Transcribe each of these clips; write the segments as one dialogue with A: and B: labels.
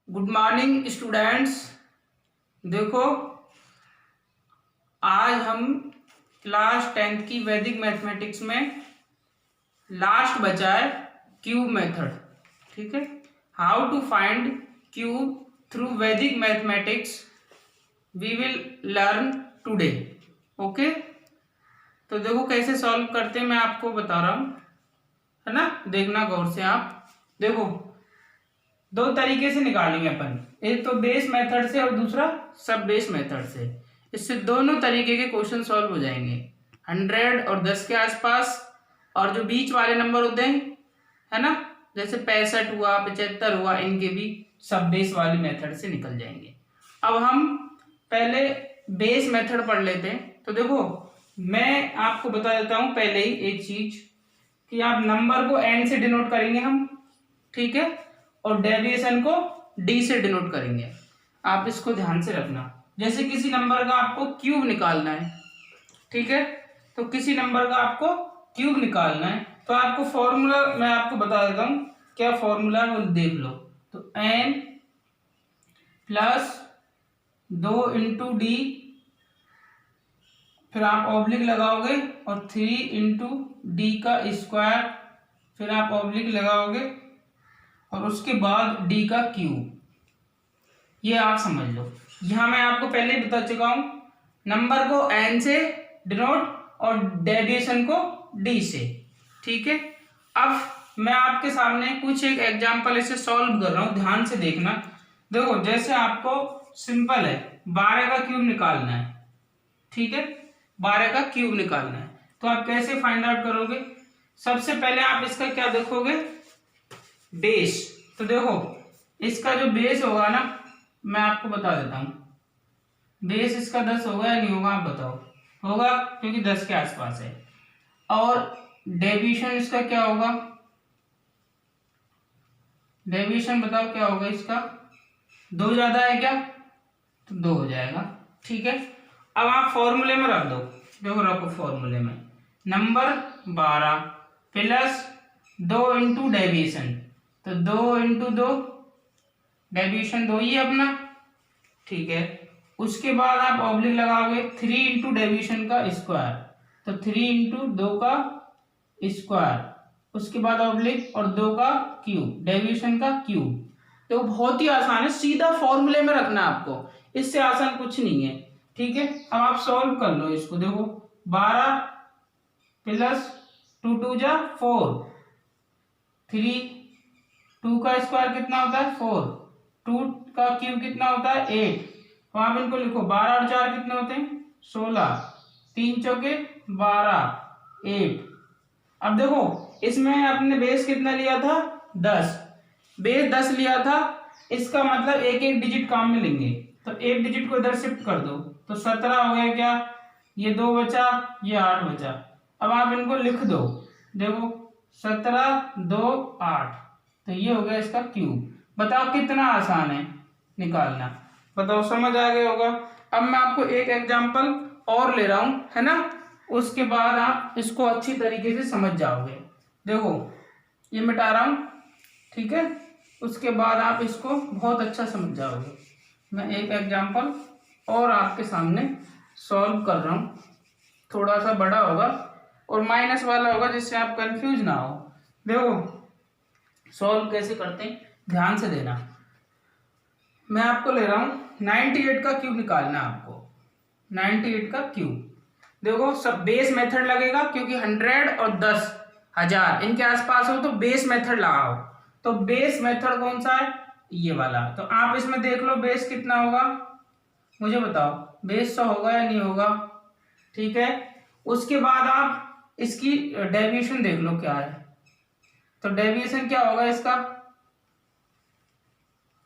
A: Good morning students. देखो, आज हम क्लास 10th की वैदिक मैथमेटिक्स में लास्ट बचा है क्यूब मेथड। ठीक है, how to find cube through Vedic mathematics we will learn today. Okay, तो देखो कैसे सॉल्व करते हैं मैं आपको बता रहा हूँ, है ना। देखना गौर से आप। देखो, दो तरीके से निकालेंगे अपन, एक तो बेस मेथड से और दूसरा सब बेस मेथड से। इससे दोनों तरीके के क्वेश्चन सॉल्व हो जाएंगे 100 और 10 के आसपास। और जो बीच वाले नंबर होते हैं, है ना, जैसे 65 हुआ, 75 हुआ, इनके भी सब बेस वाली मेथड से निकल जाएंगे। अब हम पहले बेस मेथड पढ़ लेते हैं। तो देखो, मैं आपको बता देता हूं पहले ही एक चीज कि आप नंबर को एन से डिनोट करेंगे हम, ठीक है, और डेविएशन को डी से डिनोट करेंगे। आप इसको ध्यान से रखना। जैसे किसी नंबर का आपको क्यूब निकालना है, ठीक है, तो किसी नंबर का आपको क्यूब निकालना है तो आपको फॉर्मूला मैं आपको बता देता हूं। क्या फॉर्मूला है वो देख लो। तो एन प्लस 2 इंटू डी, फिर आप ऑब्लिक लगाओगे, और 3 इंटू डी का स्क्वायर, फिर आप ऑब्लिक लगाओगे, और उसके बाद डी का क्यूब। ये आप समझ लो। यहां मैं आपको पहले ही बता चुका हूं, नंबर को एन से डिनोट और डेविएशन को डी से। ठीक है, अब मैं आपके सामने कुछ एक एग्जांपल ऐसे सॉल्व कर रहा हूं, ध्यान से देखना। देखो, जैसे आपको सिंपल है 12 का क्यूब निकालना है, ठीक है, 12 का क्यूब निकालना है, तो आप कैसे फाइंड आउट करोगे। सबसे पहले आप इसका क्या देखोगे, बेस। तो देखो, इसका जो बेस होगा ना, मैं आपको बता देता हूं, बेस इसका 10 होगा या नहीं होगा, आप बताओ। होगा, क्योंकि 10 के आसपास है। और डेविएशन इसका क्या होगा, डेविएशन बताओ क्या होगा इसका। 2 ज्यादा है क्या, तो 2 हो जाएगा। ठीक है, अब आप फॉर्मूले में रख दो। देखो, रखो फॉर्मूले में, नंबर 12 प्लस 2 इंटू डेविएशन, तो 2 इंटू 2, डेविएशन 2 ही है अपना, ठीक है। उसके बाद आप ऑब्लिक लगाओगे, 3 इंटू डेविएशन का स्क्वायर, तो 3 इंटू 2 का स्क्वायर, उसके बाद ऑब्लिक और 2 का क्यूब, डेविएशन का क्यूब। तो बहुत ही आसान है, सीधा फॉर्मूले में रखना आपको, इससे आसान कुछ नहीं है। ठीक है, अब आप सॉल्व कर लो इसको। देखो, 12 प्लस 2 2 जा 4, 3, 2 का स्क्वायर कितना होता है 4, 2 का क्यूब कितना होता है 8। तो आप इनको लिखो, 12 और 4 कितने होते हैं 16, 3 चौके 12, 8। अब देखो, इसमें आपने बेस कितना लिया था 10, बेस 10 लिया था, इसका मतलब एक एक डिजिट काम में लेंगे, तो एक डिजिट को इधर शिफ्ट कर दो, तो 17 हो गया क्या, ये 2 बचा, ये 8 बचा। अब आप इनको लिख दो, देखो 17 2 8, तो ये हो गया इसका क्यूब। बताओ कितना आसान है निकालना, बताओ, समझ आ गया होगा। अब मैं आपको एक एग्जांपल और ले रहा हूं, है ना, उसके बाद आप इसको अच्छी तरीके से समझ जाओगे। देखो, ये मिटा रहा हूं, ठीक है, उसके बाद आप इसको बहुत अच्छा समझ जाओगे। मैं एक एग्जांपल और आपके सामने सॉल्व कर रहा हूं, थोड़ा सा बड़ा होगा और माइनस वाला होगा, जिससे आप कंफ्यूज ना हो। देखो, सॉल्व कैसे करते हैं ध्यान से देना। मैं आपको ले रहा हूं 98 का क्यूब निकालना है आपको, 98 का क्यूब। देखो, सब बेस मेथड लगेगा, क्योंकि 100 और 10 1000 इनके आसपास हो तो बेस मेथड लगाओ। तो बेस मेथड कौन सा है, ये वाला। तो आप इसमें देख लो बेस कितना होगा, मुझे बताओ, बेस 100 होगा या नहीं होगा। ठीक है, उसके बाद आप इसकी डेविएशन देख लो क्या है, तो डेविएशन क्या होगा इसका,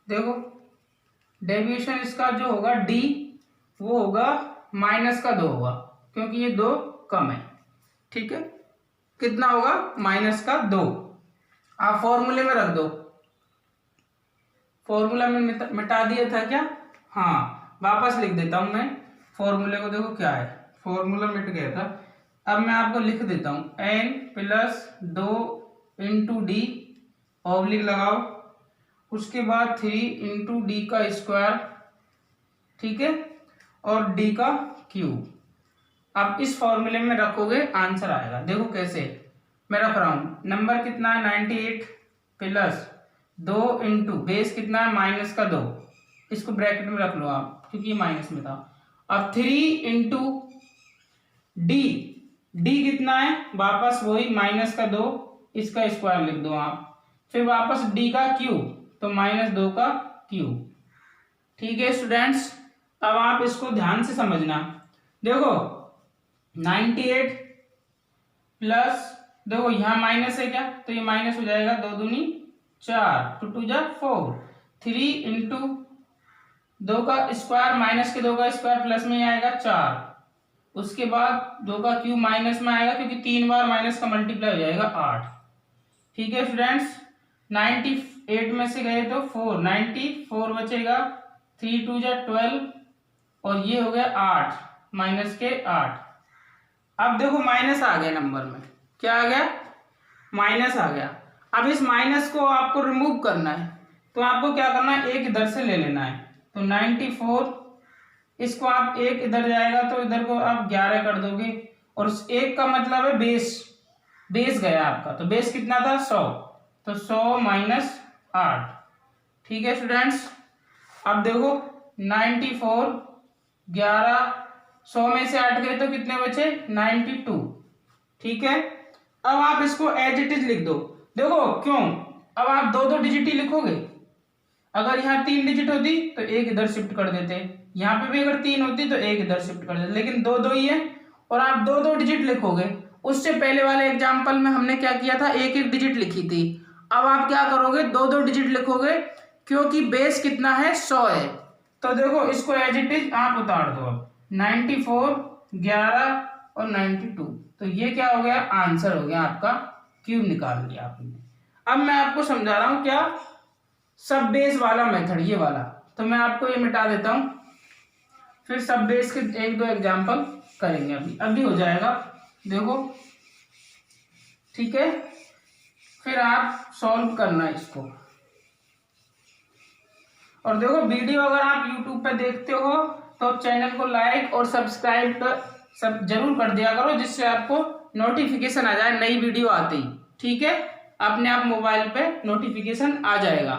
A: देखो, डेविएशन इसका जो होगा डी, वो होगा -2 होगा, क्योंकि ये 2 कम है। ठीक है, कितना होगा -2। आप फॉर्मूले में रख दो, फॉर्मूला में मिटा दिया था क्या, हाँ, वापस लिख देता हूं मैं फॉर्मूले को। देखो क्या है, फॉर्मूला मिट गया था, अब मैं आपको लिख देता हूं, n plus 2 into D, oblique लगाओ, उसके बाद 3 × d का स्क्वायर, ठीक है, और d का क्यूब। अब इस फॉर्मूले में रखोगे आंसर आएगा। देखो कैसे मैं रख रहा हूं, नंबर कितना है 98 प्लस 2 इंटू बेस कितना है -2, इसको ब्रैकेट में रख लो आप क्योंकि माइनस में था। अब 3 इंटू डी, डी कितना है वापस वही -2, इसका स्क्वायर लिख दो आप, फिर वापस डी का क्यूब तो -2 का क्यूब। ठीक है स्टूडेंट्स, अब आप इसको ध्यान से समझना। देखो 98 प्लस, देखो यहाँ माइनस है क्या, तो ये माइनस हो जाएगा, 2 दूनी 4, 2 2 जा 4, 3 इंटू 2 का स्क्वायर माइनस के 2 का स्क्वायर प्लस में आएगा 4, उसके बाद 2 का क्यूब माइनस में आएगा क्योंकि 3 बार माइनस का मल्टीप्लाई हो जाएगा 8। ठीक है स्टूडेंट्स, 98 में से गए तो 4, 94 बचेगा, 3 2 जा 12 और ये हो गया 8 माइनस के 8। अब देखो माइनस आ गया नंबर में, क्या आ गया माइनस आ गया। अब इस माइनस को आपको रिमूव करना है तो आपको क्या करना है, एक इधर से ले लेना है, तो 94 इसको आप एक इधर जाएगा तो इधर को आप 11 कर दोगे और उस एक का मतलब है बेस, बेस गया आपका, तो बेस कितना था 100, तो 100 माइनस 8। ठीक है स्टूडेंट्स, अब देखो 94 11, 100 में से 8 गए तो कितने बचे 92। ठीक है, अब आप इसको एज इट इज लिख दो। देखो क्यों, अब आप 2 2 डिजिट ही लिखोगे, अगर यहाँ 3 डिजिट होती तो एक इधर शिफ्ट कर देते, यहाँ पे भी अगर 3 होती तो एक इधर शिफ्ट कर देते, लेकिन 2 2 ही है और आप 2 2 डिजिट लिखोगे। उससे पहले वाले एग्जाम्पल में हमने क्या किया था, एक एक डिजिट लिखी थी। अब आप क्या करोगे, 2 2 डिजिट लिखोगे क्योंकि बेस कितना है 100 है। तो देखो इसको एज इट इज आप उतार दो, अब 94 11 और 92, तो ये क्या हो गया आंसर हो गया आपका, क्यूब निकाल लिया आपने। अब मैं आपको समझा रहा हूं क्या, सब बेस वाला मेथड ये वाला, तो मैं आपको ये मिटा देता हूं, फिर सब बेस के 1 2 एग्जाम्पल करेंगे, अभी हो जाएगा। देखो ठीक है, फिर आप सॉल्व करना है इसको। और देखो वीडियो अगर आप YouTube पे देखते हो तो चैनल को लाइक और सब्सक्राइब सब जरूर कर दिया करो, जिससे आपको नोटिफिकेशन आ जाए नई वीडियो आते ही। ठीक है, अपने आप मोबाइल पे नोटिफिकेशन आ जाएगा।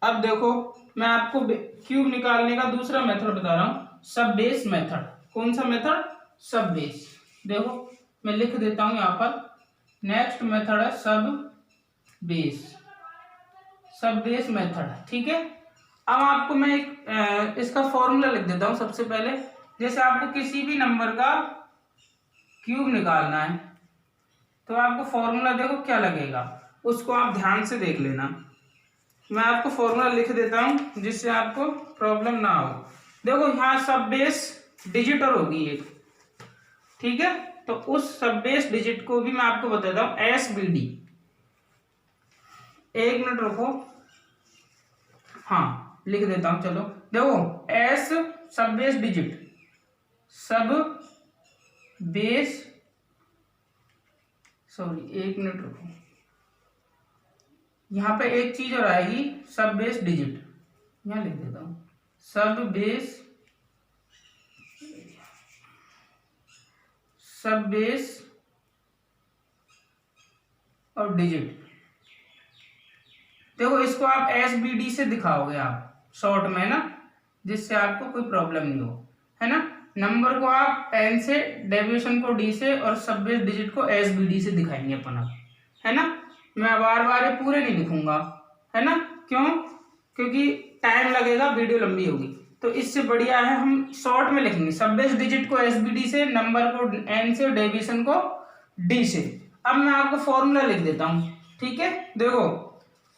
A: अब देखो मैं आपको क्यूब निकालने का दूसरा मेथड बता रहा हूँ, सब बेस मेथड। कौन सा मेथड, सब बेस। देखो मैं लिख देता हूँ यहाँ पर, नेक्स्ट मेथड है सब बेस, सब बेस मेथड। ठीक है, अब आपको मैं एक इसका फॉर्मूला लिख देता हूं सबसे पहले। जैसे आपको किसी भी नंबर का क्यूब निकालना है तो आपको फॉर्मूला देखो क्या लगेगा, उसको आप ध्यान से देख लेना। मैं आपको फॉर्मूला लिख देता हूं जिससे आपको प्रॉब्लम ना हो। देखो यहाँ सब बेस डिजिट और होगी एक, ठीक है, तो उस सब बेस डिजिट को भी मैं आपको बताता हूँ, SBD। 1 मिनट रुको, हाँ लिख देता हूं, चलो देखो एस सब बेस डिजिट, सब बेस, सॉरी 1 मिनट रुको, यहां पे एक चीज और आएगी, सब बेस डिजिट, यहां लिख देता हूं सब बेस, सब बेस और डिजिट। देखो इसको आप SBD से दिखाओगे आप शॉर्ट में ना, जिससे आपको कोई प्रॉब्लम नहीं हो, है ना। नंबर को आप N से, डेविएशन को D से और सब बेस डिजिट को SBD से दिखाएंगे अपन, है ना। मैं बार बार ये पूरे नहीं लिखूंगा, है ना, क्यों, क्योंकि टाइम लगेगा, वीडियो लंबी होगी, तो इससे बढ़िया है हम शॉर्ट में लिखेंगे, सब बेस डिजिट को SBD से, नंबर को N से, डेविएशन को D से। अब मैं आपको फॉर्मूला लिख देता हूँ, ठीक है। देखो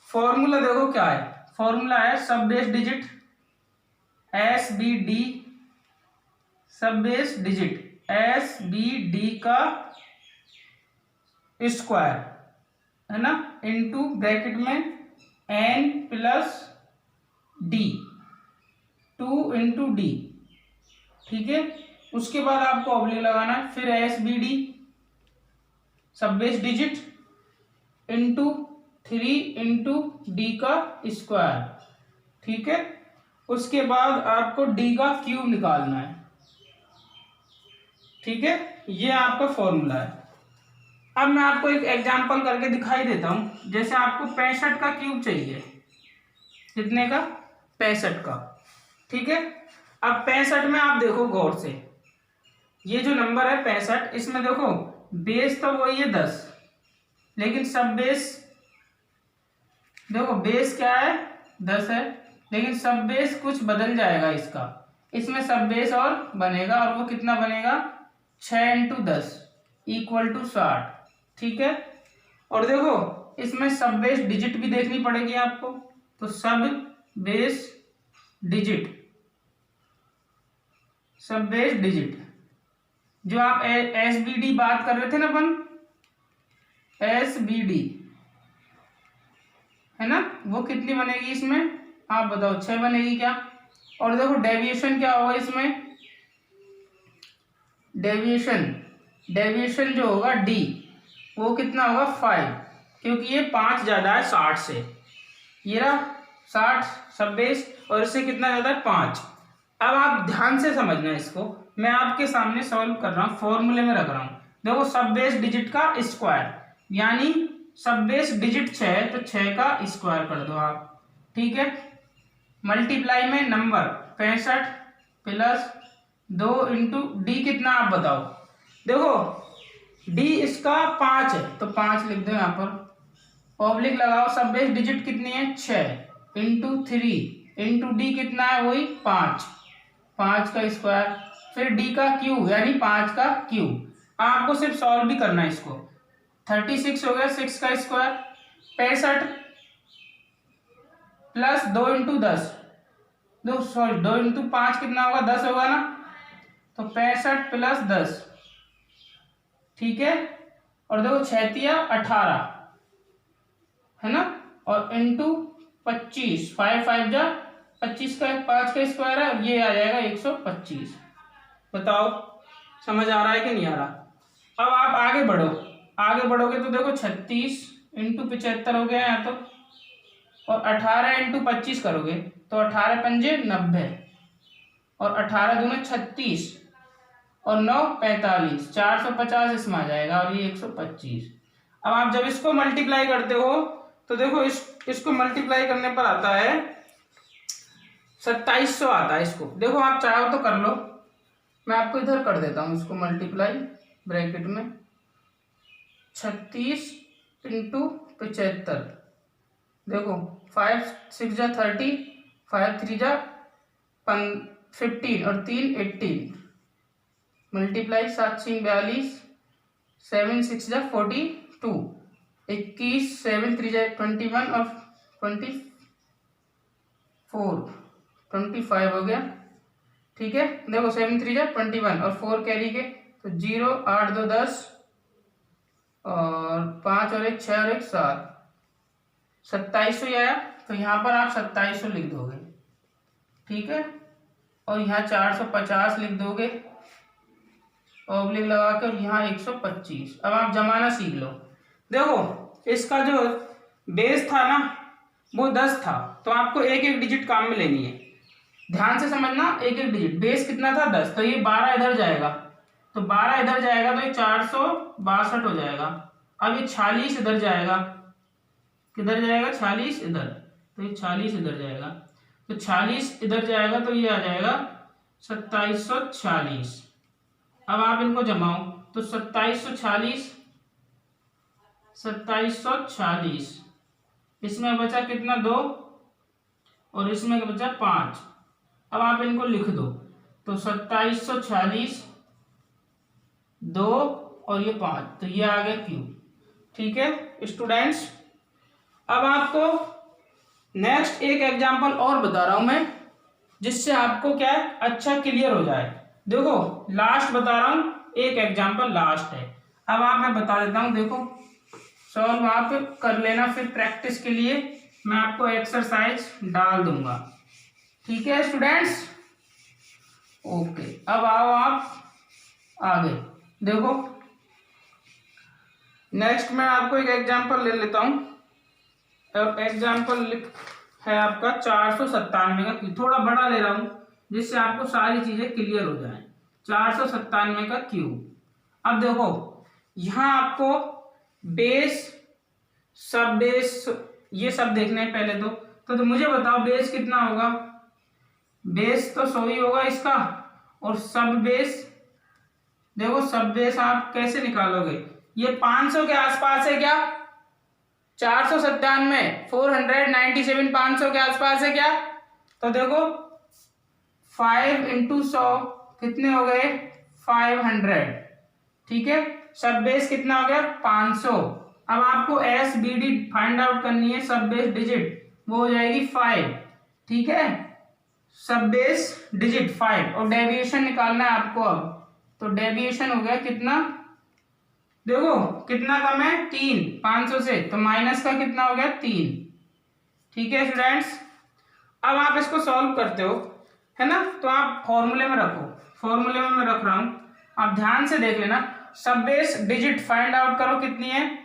A: फॉर्मूला देखो क्या है, फॉर्मूला है सब बेस डिजिट SBD, सब बेस डिजिट SBD का स्क्वायर, है ना, इनटू ब्रैकेट में N प्लस D, 2 × D। ठीक है, उसके बाद आपको ऑब्लिक लगाना है, फिर SBD सब बेस डिजिट इनटू 3 × d का स्क्वायर, ठीक है। उसके बाद आपको d का क्यूब निकालना है, ठीक है। ये आपका फॉर्मूला है। अब मैं आपको एक एग्जांपल करके दिखाई देता हूं। जैसे आपको 65 का क्यूब चाहिए, कितने का? 65 का, ठीक है। अब 65 में आप देखो गौर से, ये जो नंबर है 65, इसमें देखो बेस तो वही है 10, लेकिन सब बेस, देखो बेस क्या है 10 है, लेकिन सब बेस कुछ बदल जाएगा इसका। इसमें सब बेस और बनेगा, और वो कितना बनेगा? 6 × 10 = 60, ठीक है। और देखो इसमें सब बेस डिजिट भी देखनी पड़ेगी आपको, तो सब बेस डिजिट, सब बेस डिजिट, जो आप SBD बात कर रहे थे ना अपन, SBD है ना, वो कितनी बनेगी इसमें? आप बताओ, 6 बनेगी क्या? और देखो डेविएशन क्या होगा इसमें? डेविएशन जो होगा D, वो कितना होगा? 5, क्योंकि ये 5 ज्यादा है 60 से। ये रहा 60 सब बेस, और इससे कितना ज्यादा है? 5। अब आप ध्यान से समझना इसको, मैं आपके सामने सॉल्व कर रहा हूँ, फॉर्मूले में रख रहा हूँ। देखो सब बेस डिजिट का स्क्वायर, यानी सब बेस डिजिट 6 है, तो 6 का स्क्वायर कर दो आप, ठीक है। मल्टीप्लाई में नंबर 65 प्लस 2 × d, कितना आप बताओ? देखो d इसका 5 है, तो 5 लिख दो यहाँ पर, ऑब्लिक लगाओ। सब बेस डिजिट कितनी है? 6 × 3 × d कितना है? वही 5, 5 का स्क्वायर, फिर d का क्यूब यानी 5 का क्यूब। आपको सिर्फ सॉल्व भी करना है इसको। 36 हो गया, 6 का स्क्वायर, 65 प्लस 2 × 10, 2 × 5 कितना होगा? 10 होगा ना, तो 65 प्लस 10, ठीक है। और देखो 6 × 18 है ना, और इंटू 25, 5 5 जा 25 का 5 का स्क्वायर है, ये आ जाएगा 125। बताओ समझ आ रहा है कि नहीं आ रहा? अब आप आगे बढ़ो, आगे बढ़ोगे तो देखो 36 × 75 हो गया यहाँ तो, और 18 × 25 करोगे तो 18 पंजे 90, और 18 दूने 36, और 9 45, 450 इसमें आ जाएगा, और ये 125। अब आप जब इसको मल्टीप्लाई करते हो तो देखो इसको मल्टीप्लाई करने पर आता है 2700 आता है इसको। देखो आप चाहो तो कर लो, मैं आपको इधर कर देता हूँ इसको मल्टीप्लाई, ब्रैकेट में 36 × 75, देखो 5 6 जा 30, 5 3 जा 15, और 3 18, मल्टीप्लाई 7 6 42, 7 6 जा 42, 21 7 3 जा 21, और 25 हो गया, ठीक है। देखो 7 3 जा 21, और 4 कैरी के, तो 0 8 2 10, और 5 और 1 6 और 1 7, 2700 आया। तो यहाँ पर आप 2700 लिख दोगे, ठीक है। और यहाँ 450 लिख दोगे ऑब्लिक लगा के, और यहाँ 125। अब आप जमाना सीख लो। देखो इसका जो बेस था ना वो 10 था, तो आपको एक एक डिजिट काम में लेनी है। ध्यान से समझना, एक एक डिजिट। बेस कितना था? 10, तो ये 12 इधर जाएगा, तो 12 इधर जाएगा तो ये 462 हो जाएगा। अब ये 46 इधर जाएगा, किधर जाएगा? 46 इधर, तो ये 46 इधर जाएगा, तो 46 इधर जाएगा, तो ये आ जाएगा 2740। अब आप इनको जमाओ तो 2740, इसमें बचा कितना? 2, और इसमें बचा 5। अब आप इनको लिख दो, तो 2740, 2 और ये 5, तो ये आ गया क्यूब, ठीक है स्टूडेंट्स। अब आपको नेक्स्ट एक एग्जांपल और बता रहा हूं मैं, जिससे आपको क्या है अच्छा क्लियर हो जाए। देखो लास्ट बता रहा हूं, एक एग्जांपल लास्ट है। अब आप मैं बता देता हूं, देखो सॉल्व आप कर लेना, फिर प्रैक्टिस के लिए मैं आपको एक्सरसाइज डाल दूंगा, ठीक है स्टूडेंट्स। ओके, अब आओ आप आगे। देखो नेक्स्ट मैं आपको एक एग्जांपल ले लेता हूं। और एग्जाम्पल है आपका 497 का, थोड़ा बड़ा ले रहा हूं जिससे आपको सारी चीजें क्लियर हो जाए। 497 का क्यूब। अब देखो यहाँ आपको बेस, सब बेस, ये सब देखने हैं पहले तो मुझे बताओ बेस कितना होगा। बेस तो 100 ही होगा इसका, और सब बेस देखो, सब बेस आप कैसे निकालोगे, ये 500 के आसपास है क्या, 497 497 500 के आसपास है क्या। तो देखो 5 × 100 कितने हो गए 500, ठीक है। सब बेस कितना हो गया 500। अब आपको S B D find out करनी है, सब बेस डिजिट, वो हो जाएगी 5, ठीक है। सब बेस डिजिट 5 और डेविएशन निकालना है आपको। अब तो डेविएशन हो गया कितना, देखो कितना कम है 3 500 से, तो माइनस का कितना हो गया 3, ठीक है स्टूडेंट्स। अब आप इसको सॉल्व करते हो है ना, तो आप फॉर्मूले में रखो, फॉर्मूले में मैं रख रहा हूं, आप ध्यान से देख लेना। सब बेस डिजिट फाइंड आउट करो कितनी है,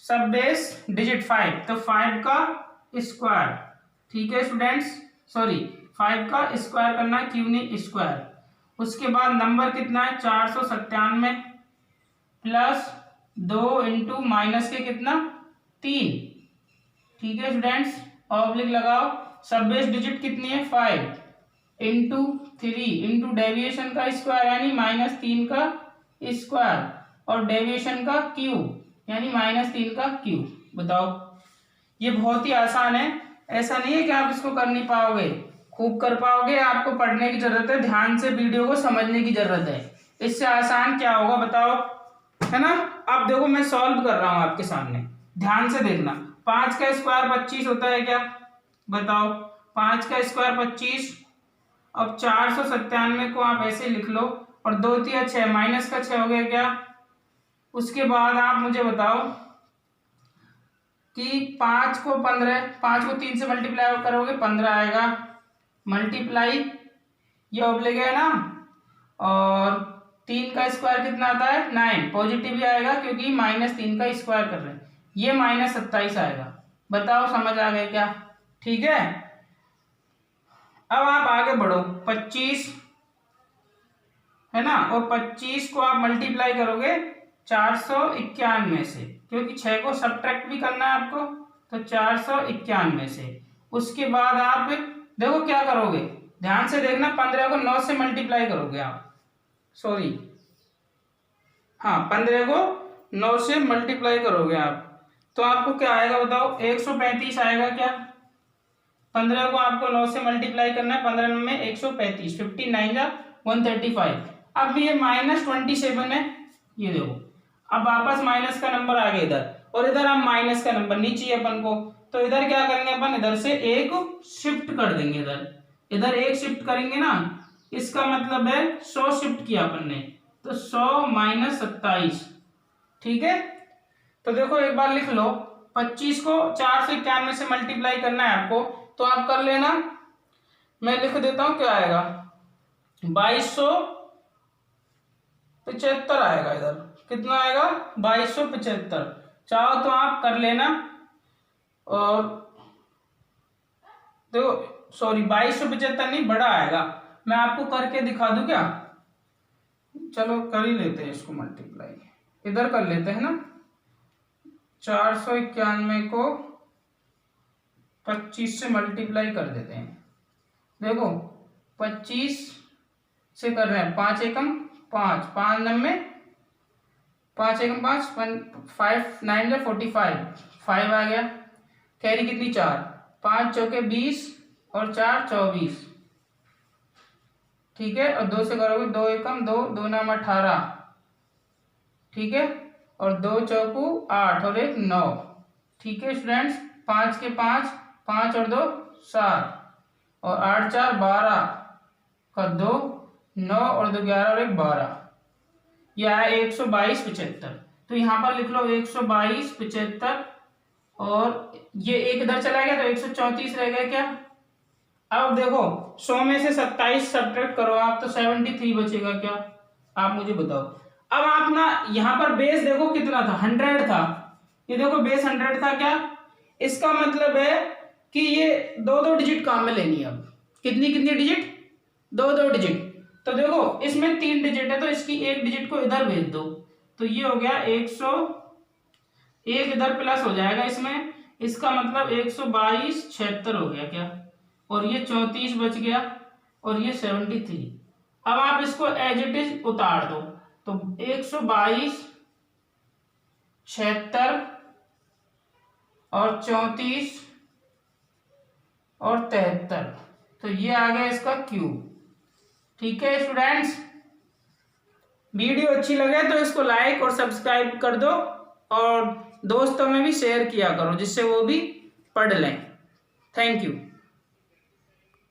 A: सब बेस डिजिट 5, तो 5 का स्क्वायर, ठीक है स्टूडेंट्स, सॉरी 5 का स्क्वायर करना है, क्यों नहीं स्क्वायर। उसके बाद नंबर कितना है 497 प्लस 2 × माइनस के कितना 3, ठीक है स्टूडेंट्स, ऑब्लिक लगाओ। सब बेस डिजिट कितनी है 5 × 3 × डेविएशन का स्क्वायर यानी -3 का स्क्वायर, और डेविएशन का क्यूब यानी -3 का क्यूब। बताओ ये बहुत ही आसान है, ऐसा नहीं है कि आप इसको कर नहीं पाओगे, खूब कर पाओगे। आपको पढ़ने की जरूरत है, ध्यान से वीडियो को समझने की जरूरत है, इससे आसान क्या होगा बताओ, है ना। अब देखो मैं सॉल्व कर रहा हूं आपके सामने, ध्यान से देखना। 5 का स्क्वायर 25 होता है क्या, बताओ 5 का स्क्वायर 25। अब 497 को आप ऐसे लिख लो, और 2 × 6 माइनस का 6 हो गया क्या। उसके बाद आप मुझे बताओ कि 5 को 3 से मल्टीप्लाई करोगे 15 आएगा, मल्टीप्लाई ये ऑब्लिक है ना, और 3 का स्क्वायर कितना आता है 9, पॉजिटिव ही आएगा क्योंकि -3 का स्क्वायर कर रहे हैं, ये -27 आएगा। बताओ समझ आ गए क्या, ठीक है। अब आप आगे बढ़ो, 25 है ना, और 25 को आप मल्टीप्लाई करोगे 491 से, क्योंकि 6 को सब्ट्रैक्ट भी करना है आपको, तो 491 से। उसके बाद आप देखो क्या करोगे, ध्यान से देखना, 15 को 9 से मल्टीप्लाई करोगे आप, सॉरी हाँ 15 को 9 से मल्टीप्लाई करोगे आप, तो आपको क्या आएगा बताओ 135 आएगा क्या। 15 को आपको 9 से मल्टीप्लाई करना है, 15 में 135, 59 जा 135। अब ये -27 है, ये देखो अब वापस माइनस का नंबर आ गया इधर, और इधर हम माइनस का नंबर नीचे अपन को, तो इधर क्या करेंगे अपन, इधर से एक शिफ्ट कर देंगे, इधर एक शिफ्ट करेंगे ना, इसका मतलब है 100 शिफ्ट किया अपन ने, तो 100 - 27, ठीक है। तो देखो एक बार लिख लो, 25 को 491 से मल्टीप्लाई करना है आपको, तो आप कर लेना, मैं लिख देता हूं क्या आएगा 2275 आएगा, इधर कितना आएगा 2275, चाहो तो आप कर लेना। और देखो सॉरी 2275 नहीं, बड़ा आएगा, मैं आपको करके दिखा दूं क्या, चलो कर ही लेते हैं इसको मल्टीप्लाई, इधर कर लेते हैं ना। 491 को 25 से मल्टीप्लाई कर देते हैं, देखो 25 से कर रहे हैं, 5 एकम 5, 5 9 5 एकम 5, 5 9 जा 45, 5 आ गया, कैरी कितनी 4, 5 चौके 20 और 4 24, ठीक है। और 2 से करोगे 2 एकम 2, 2 9 18, ठीक है, और 2 चौकू 8 और 1 9, ठीक है स्टूडेंट्स। 5 के 5, 5 और 2 7, और 8 4 12 का 2 9 और 2 11 और 1 12, यह है 12275। तो यहाँ पर लिख लो 12275, और ये एक इधर चला गया तो 134 रह गया क्या। अब देखो 100 में से 27 सब्ट्रैक्ट करो आप, तो 73 बचेगा क्या, आप मुझे बताओ। अब आप ना यहाँ पर बेस देखो कितना था 100 था, ये देखो बेस 100 था क्या, इसका मतलब है कि ये 2-2 डिजिट काम में लेनी है। अब कितनी कितनी डिजिट? 2-2 डिजिट। तो देखो इसमें 3 डिजिट है तो इसकी एक डिजिट को इधर भेज दो, तो ये हो गया 101, इधर प्लस हो जाएगा इसमें, इसका मतलब 122 76 हो गया क्या, और ये 34 बच गया, और ये 73। अब आप इसको एज इट इज उतार दो, तो 122 76 और 34 और 73, तो ये आ गया इसका क्यूब। ठीक है स्टूडेंट्स, वीडियो अच्छी लगे तो इसको लाइक और सब्सक्राइब कर दो, और दोस्तों में भी शेयर किया करो जिससे वो भी पढ़ लें। Thank you.